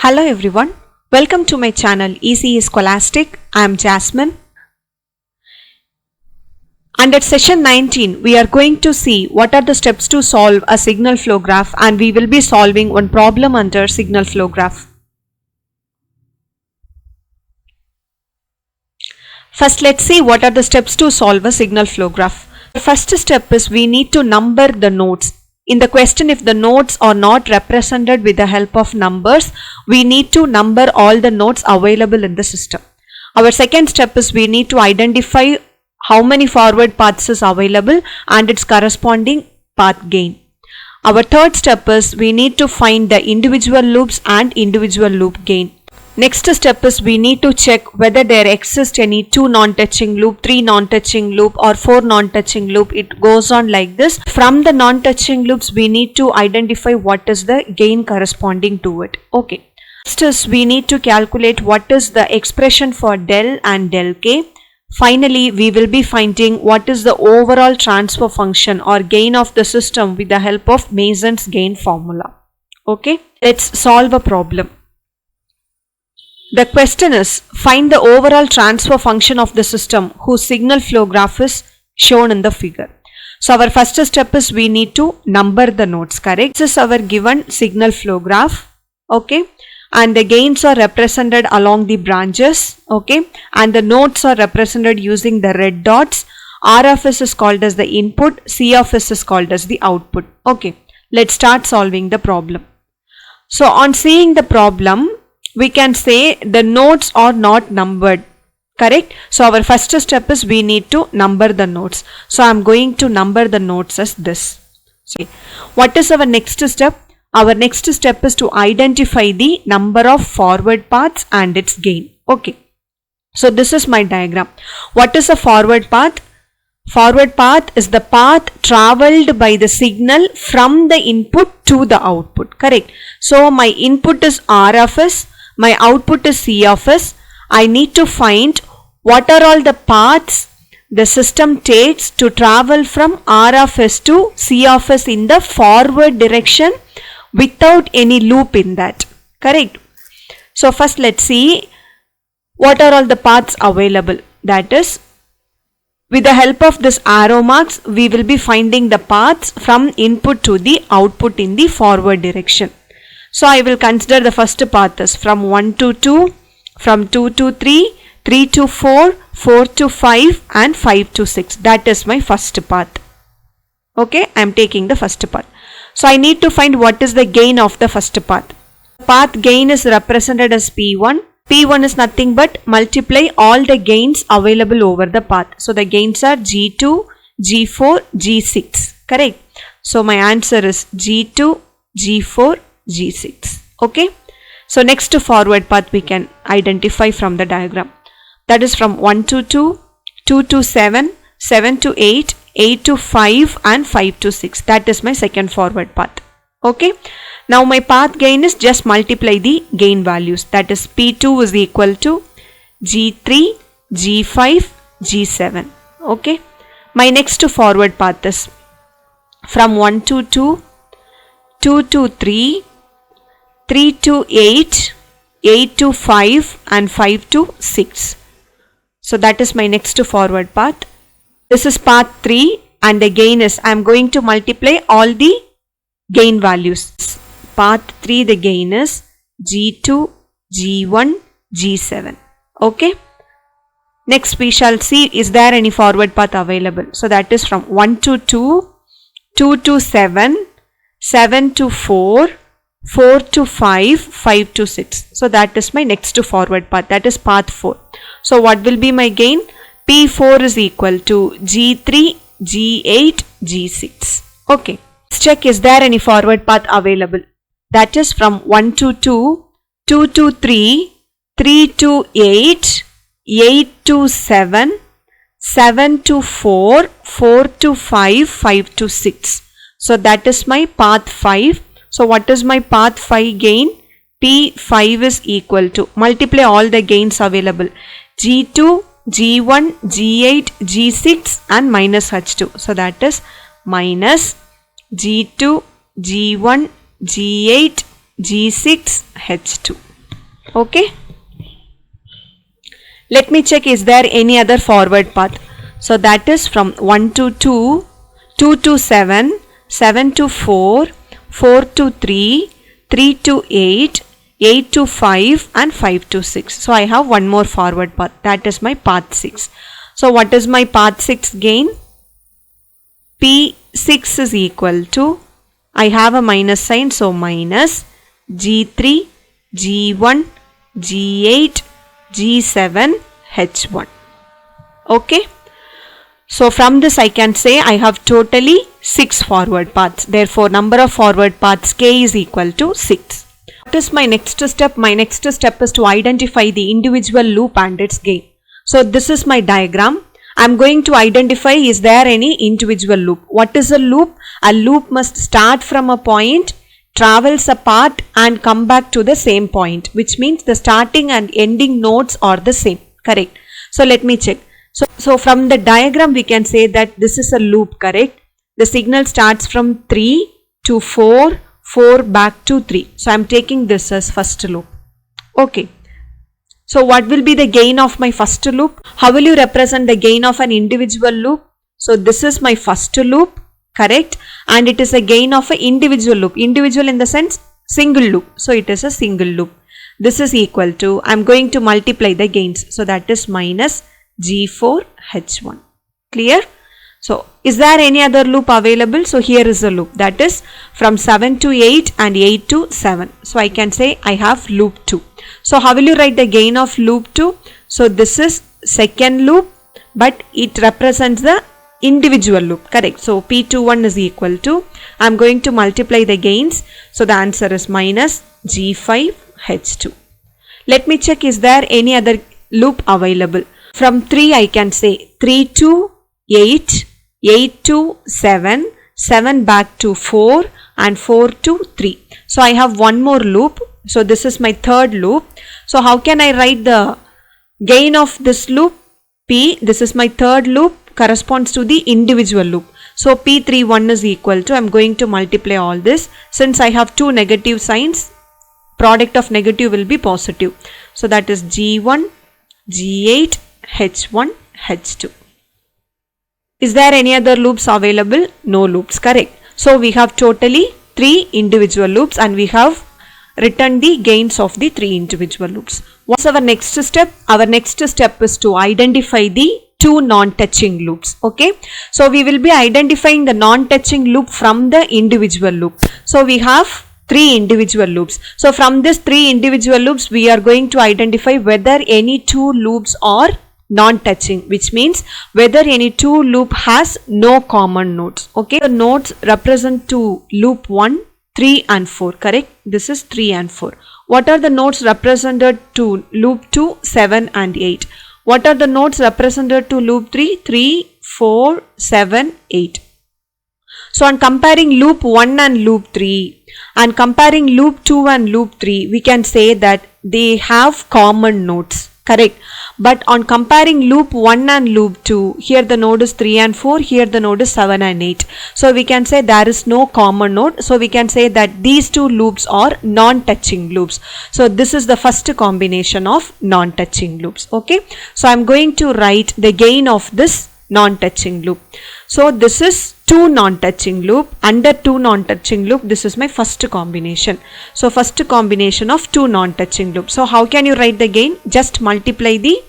Hello everyone, welcome to my channel ECE Scholastic. I am Jasmine. And at session 19, we are going to see what are the steps to solve a signal flow graph, and we will be solving one problem under signal flow graph. First, let's see what are the steps to solve a signal flow graph. The first step is we need to number the nodes. In the question, if the nodes are not represented with the help of numbers, we need to number all the nodes available in the system. Our second step is we need to identify how many forward paths is available and its corresponding path gain. Our third step is we need to find the individual loops and individual loop gain. Next step is we need to check whether there exists any 2 non-touching loop, 3 non-touching loop or 4 non-touching loop. It goes on like this. From the non-touching loops, we need to identify what is the gain corresponding to it. Okay. Next is we need to calculate what is the expression for del and del k. Finally, we will be finding what is the overall transfer function or gain of the system with the help of Mason's gain formula. Okay. Let's solve a problem. The question is, find the overall transfer function of the system whose signal flow graph is shown in the figure. So our first step is we need to number the nodes, correct? This is our given signal flow graph, okay? And the gains are represented along the branches, okay? And the nodes are represented using the red dots. R of s is called as the input, C of s is called as the output. Okay, let's start solving the problem. So on seeing the problem, we can say the nodes are not numbered, correct? So our first step is we need to number the nodes. So I am going to number the nodes as this. So what is our next step? Our next step is to identify the number of forward paths and its gain. Okay. So this is my diagram. What is a forward path? Forward path is the path traveled by the signal from the input to the output, correct? So my input is R of s. My output is C of s. I need to find what are all the paths the system takes to travel from R of s to C of s in the forward direction without any loop in that, correct? So first let's see what are all the paths available. That is, with the help of this arrow marks, we will be finding the paths from input to the output in the forward direction. So I will consider the first path is from 1 to 2, from 2 to 3, 3 to 4, 4 to 5 and 5 to 6. That is my first path. Okay, I am taking the first path. So I need to find what is the gain of the first path. Path gain is represented as P1. P1 is nothing but multiply all the gains available over the path. So the gains are G2, G4, G6. Correct? So my answer is G2, G4, G6. Okay. So next forward path we can identify from the diagram. That is from 1 to 2, 2 to 7, 7 to 8, 8 to 5 and 5 to 6. That is my second forward path. Okay. Now my path gain is just multiply the gain values. That is P2 is equal to G3, G5, G7. Okay. My next forward path is from 1 to 2, 2 to 3, 3 to 8, 8 to 5 and 5 to 6. So that is my next forward path. This is path 3 and the gain is, I am going to multiply all the gain values. Path 3 the gain is G2, G1, G7. Okay. Next we shall see is there any forward path available. So that is from 1 to 2, 2 to 7, 7 to 4, 4 to 5, 5 to 6. So that is my next forward path. That is path 4. So what will be my gain? P4 is equal to G3, G8, G6. Okay. Let's check is there any forward path available. That is from 1 to 2, 2 to 3, 3 to 8, 8 to 7, 7 to 4, 4 to 5, 5 to 6. So that is my path 5. So what is my path 5 gain? P5 is equal to, multiply all the gains available, G2, G1, G8, G6 and minus H2. So that is minus G2, G1, G8, G6, H2. Okay. Let me check, is there any other forward path? So that is from 1 to 2, 2 to 7, 7 to 4, 4 to 3, 3 to 8, 8 to 5 and 5 to 6. So I have one more forward path, that is my path 6. So what is my path 6 gain? P6 is equal to, I have a minus sign, so minus G3, G1, G8, G7, H1. Okay. So from this I can say I have totally 6 forward paths. Therefore number of forward paths k is equal to 6. What is my next step? My next step is to identify the individual loop and its gain. So this is my diagram. I am going to identify, is there any individual loop. What is a loop? A loop must start from a point, travels a path and come back to the same point, which means the starting and ending nodes are the same. Correct. So let me check. So from the diagram we can say that this is a loop, correct? The signal starts from 3 to 4, 4 back to 3. So I am taking this as first loop. Okay. So what will be the gain of my first loop? How will you represent the gain of an individual loop? So this is my first loop, correct? And it is a gain of an individual loop. Individual in the sense single loop. So it is a single loop. This is equal to, I am going to multiply the gains. So that is minus G4 H1. Clear? So is there any other loop available? So here is a loop, that is from 7 to 8 and 8 to 7. So I can say I have loop 2. So how will you write the gain of loop 2? So this is second loop, but it represents the individual loop, correct? So P21 is equal to, I am going to multiply the gains. So the answer is minus G5 H2. Let me check, is there any other loop available? From 3 I can say 3 to 8, 8 to 7, 7 back to 4 and 4 to 3. So I have one more loop. So this is my third loop. So how can I write the gain of this loop? P, this is my third loop, corresponds to the individual loop. So P31 is equal to, I am going to multiply all this. Since I have two negative signs, product of negative will be positive. So that is G1, G8, H1, H2. Is there any other loops available? No loops, correct. So we have totally 3 individual loops and we have written the gains of the 3 individual loops. What's our next step? Our next step is to identify the 2 non-touching loops. Okay. So we will be identifying the non-touching loop from the individual loop. So we have 3 individual loops. So from this 3 individual loops we are going to identify whether any 2 loops are non-touching, which means whether any 2 loop has no common nodes. Okay, the nodes represent to loop 1, 3 and 4, correct? This is 3 and 4. What are the nodes represented to loop 2, 7 and 8? What are the nodes represented to loop 3, 3, 4, 7, 8? So on comparing loop 1 and loop 3 and comparing loop 2 and loop 3, we can say that they have common nodes, correct? But on comparing loop 1 and loop 2, here the node is 3 and 4, here the node is 7 and 8. So we can say there is no common node. So we can say that these 2 loops are non-touching loops. So this is the first combination of non-touching loops. Okay. So I am going to write the gain of this non-touching loop. So this is 2 non-touching loop. Under 2 non-touching loop, this is my first combination. So first combination of 2 non-touching loops. So how can you write the gain? Just multiply the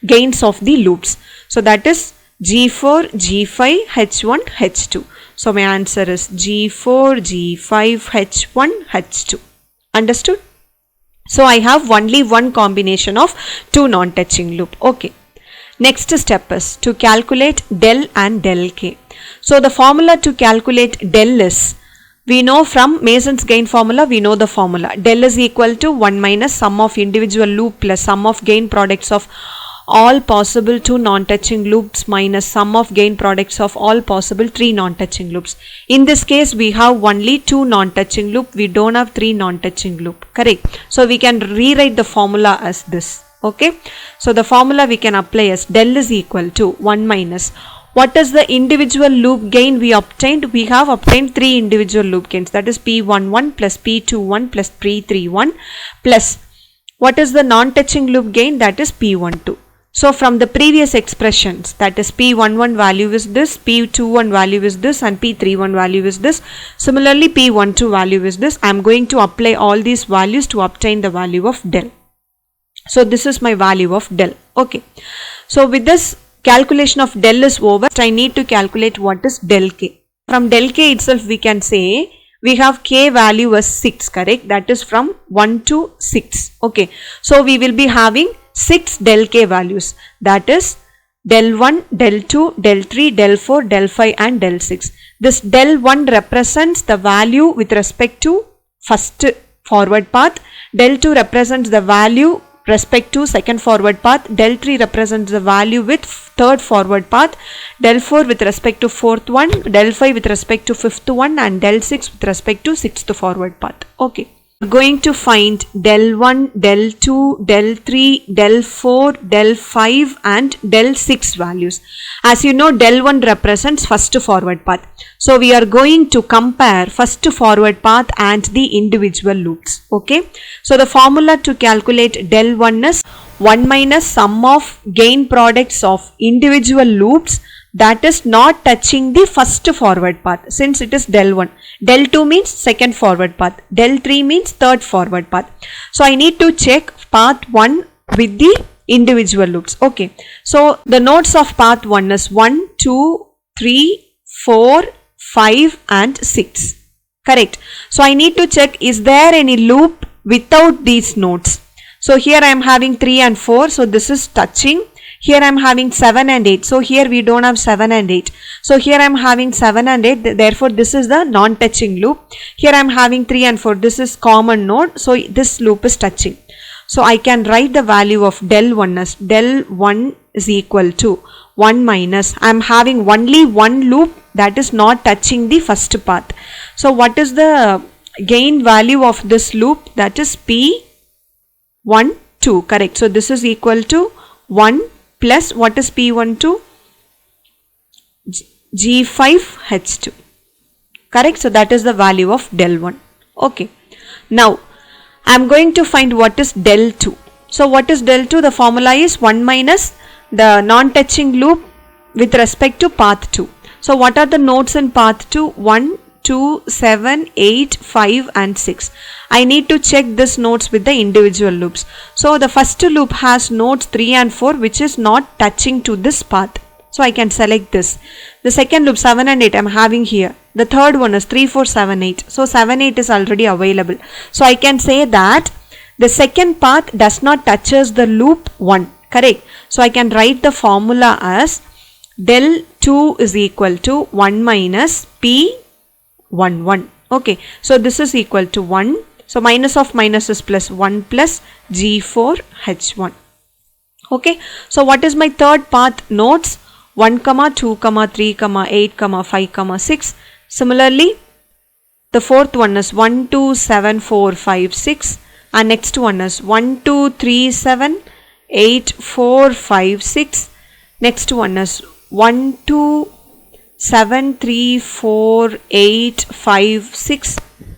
gains of the loops. So that is G4, G5, H1, H2. So my answer is G4, G5, H1, H2. Understood? So I have only one combination of 2 non-touching loop. Okay. Next step is to calculate del and del k. So the formula to calculate del is, we know from Mason's gain formula, we know the formula. Del is equal to 1 minus sum of individual loop plus sum of gain products of all possible 2 non-touching loops minus sum of gain products of all possible 3 non-touching loops. In this case, we have only 2 non-touching loop. We don't have 3 non-touching loop. Correct. So we can rewrite the formula as this. Okay. So the formula we can apply as del is equal to 1 minus. What is the individual loop gain we obtained? We have obtained 3 individual loop gains. That is P11 plus P21 plus P31 plus What is the non-touching loop gain? That is P12. So from the previous expressions, that is P11 value is this, P21 value is this, and P31 value is this. Similarly, P12 value is this. I am going to apply all these values to obtain the value of del. So this is my value of del. Okay. So with this, calculation of del is over. I need to calculate what is del k. From del k itself, we can say we have k value as 6, correct? That is from 1 to 6. Okay. So we will be having 6 del k values. That is del 1, del 2, del 3, del 4, del 5 and del 6. This del 1 represents the value with respect to first forward path. Del 2 represents the value respect to second forward path. Del 3 represents the value with third forward path. Del 4 with respect to fourth one. Del 5 with respect to fifth one, and del 6 with respect to sixth forward path. Okay. We're going to find del 1, del 2, del 3, del 4, del 5 and del 6 values. As you know, del 1 represents first forward path. So we are going to compare first forward path and the individual loops. Okay. So the formula to calculate del 1 is 1 minus sum of gain products of individual loops that is not touching the first forward path, since it is del 1. Del 2 means second forward path. Del 3 means third forward path. So I need to check path 1 with the individual loops. Okay. So the nodes of path 1 is 1, 2, 3, 4, 5 and 6. Correct. So I need to check, is there any loop without these nodes? So here I am having 3 and 4. So this is touching. Here I am having 7 and 8. So here we don't have 7 and 8. So here I am having 7 and 8. Therefore this is the non-touching loop. Here I am having 3 and 4. This is common node. So this loop is touching. So I can write the value of del 1 as del 1 is equal to 1 minus. I am having only one loop that is not touching the first path. So what is the gain value of this loop? That is P12. Correct. So this is equal to 1 plus what is P12? G5H2. Correct. So that is the value of del 1. Okay. Now I am going to find what is del 2. So what is del 2? The formula is 1 minus the non-touching loop with respect to path 2. So what are the nodes in path 2? 1, 2, 7, 8, 5 and 6. I need to check this nodes with the individual loops. So the first loop has nodes 3 and 4 which is not touching to this path. So I can select this. The second loop 7 and 8 I am having here. The third one is 3, 4, 7, 8. So 7, 8 is already available. So I can say that the second path does not touches the loop 1. Correct. So I can write the formula as del 2 is equal to 1 minus P11. Okay. So this is equal to 1. So minus of minus is plus 1 plus G4H1. Okay. So what is my third path nodes? 1, 2, 3, 8, 5, 6. Similarly, the fourth one is 1, 2, 7, 4, 5, 6. And next one is 1, 2, 3, 7, 8, 4, 5, 6. Next one is 1, 2, 7, 3, 4, 8, 5, 6.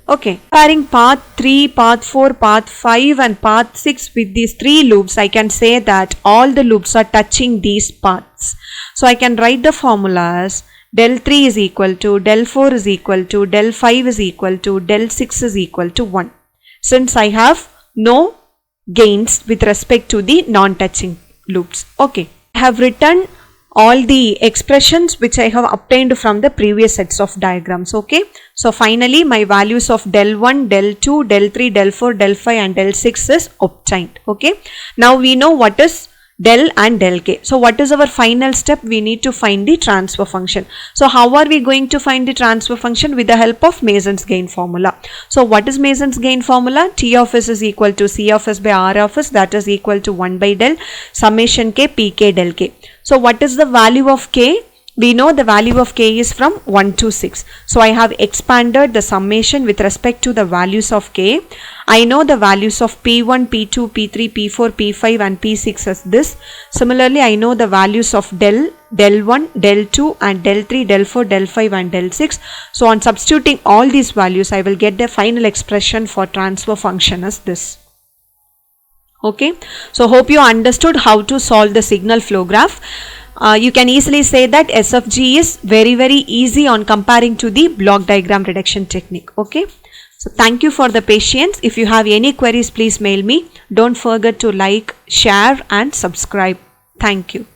Okay. Comparing path 3, path 4, path 5 and path 6 with these three loops, I can say that all the loops are touching these paths. So I can write the formula as del 3 is equal to, del 4 is equal to, del 5 is equal to, del 6 is equal to 1. Since I have no gains with respect to the non-touching loops. Okay. I have written all the expressions which I have obtained from the previous sets of diagrams. Okay. So finally my values of del 1, del 2, del 3, del 4, del 5 and del 6 is obtained. Okay. Now we know what is del and del k. So what is our final step? We need to find the transfer function. So how are we going to find the transfer function? With the help of Mason's gain formula. So what is Mason's gain formula? T of s is equal to C of s by R of s, that is equal to 1 by del summation k pk del k. So what is the value of k? We know the value of k is from 1 to 6. So I have expanded the summation with respect to the values of k. I know the values of P1, P2, P3, P4, P5 and P6 as this. Similarly, I know the values of del 1, del 2 and del 3, del 4, del 5 and del 6. So on substituting all these values, I will get the final expression for transfer function as this. Okay, so hope you understood how to solve the signal flow graph. You can easily say that SFG is very easy on comparing to the block diagram reduction technique. Okay, so thank you for the patience. If you have any queries, please mail me. Don't forget to like, share and subscribe. Thank you.